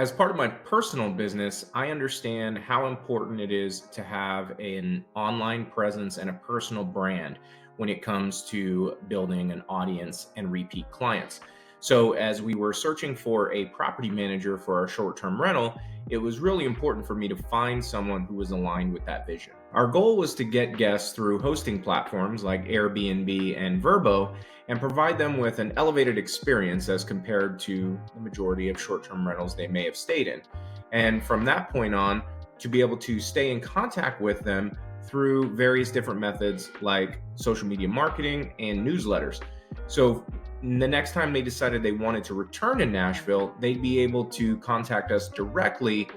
As part of my personal business, I understand how important it is to have an online presence and a personal brand when it comes to building an audience and repeat clients. So, as we were searching for a property manager for our short term rental, it was really important for me to find someone who was aligned with that vision. Our goal was to get guests through hosting platforms like Airbnb and Verbo and provide them with an elevated experience as compared to the majority of short term rentals they may have stayed in. And from that point on, to be able to stay in contact with them through various different methods like social media marketing and newsletters. So the next time they decided they wanted to return to Nashville, they'd be able to contact us directly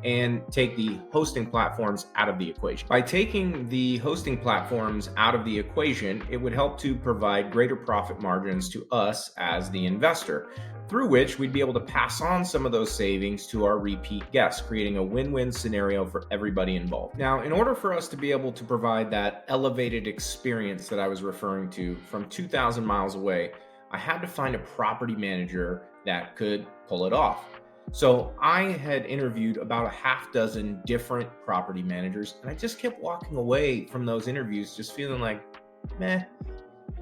and take the hosting platforms out of the equation. By taking the hosting platforms out of the equation, it would help to provide greater profit margins to us as the investor, through which we'd be able to pass on some of those savings to our repeat guests, creating a win-win scenario for everybody involved. Now, in order for us to be able to provide that elevated experience that I was referring to from 2,000 miles away, I had to find a property manager that could pull it off. So I had interviewed about a half dozen different property managers, and I just kept walking away from those interviews just feeling like, meh.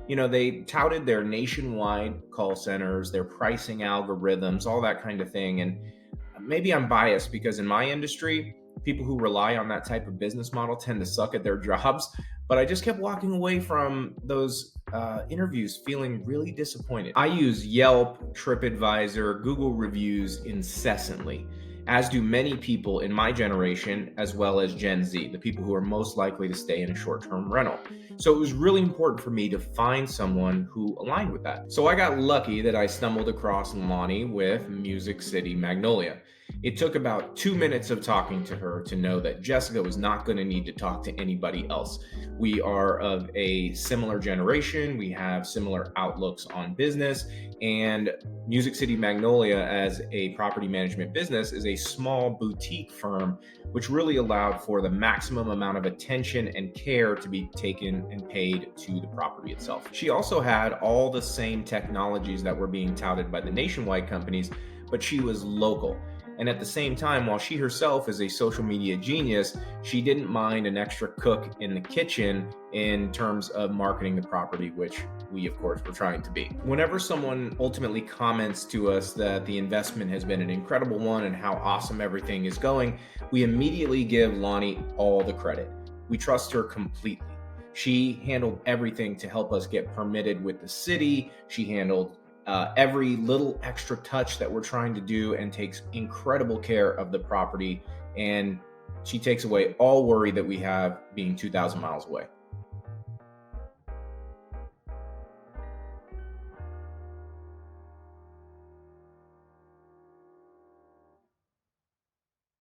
They touted their nationwide call centers, their pricing algorithms, all that kind of thing. And maybe I'm biased because in my industry, people who rely on that type of business model tend to suck at their jobs. But I just kept walking away from those interviews feeling really disappointed. I use Yelp, TripAdvisor, Google reviews incessantly, as do many people in my generation, as well as Gen Z, the people who are most likely to stay in a short term rental. So it was really important for me to find someone who aligned with that. So I got lucky that I stumbled across Lonnie with Music City Magnolia. It took about 2 minutes of talking to her to know that Jessica was not going to need to talk to anybody else. We are of a similar generation, we have similar outlooks on business, and Music City Magnolia, as a property management business, is a small boutique firm which really allowed for the maximum amount of attention and care to be taken and paid to the property itself. She also had all the same technologies that were being touted by the nationwide companies, but she was local. And at the same time, while she herself is a social media genius, she didn't mind an extra cook in the kitchen in terms of marketing the property, which we, of course, were trying to be. Whenever someone ultimately comments to us that the investment has been an incredible one and how awesome everything is going, we immediately give Lonnie all the credit. We trust her completely. She handled everything to help us get permitted with the city. She handled every little extra touch that we're trying to do and takes incredible care of the property. And she takes away all worry that we have being 2,000 miles away.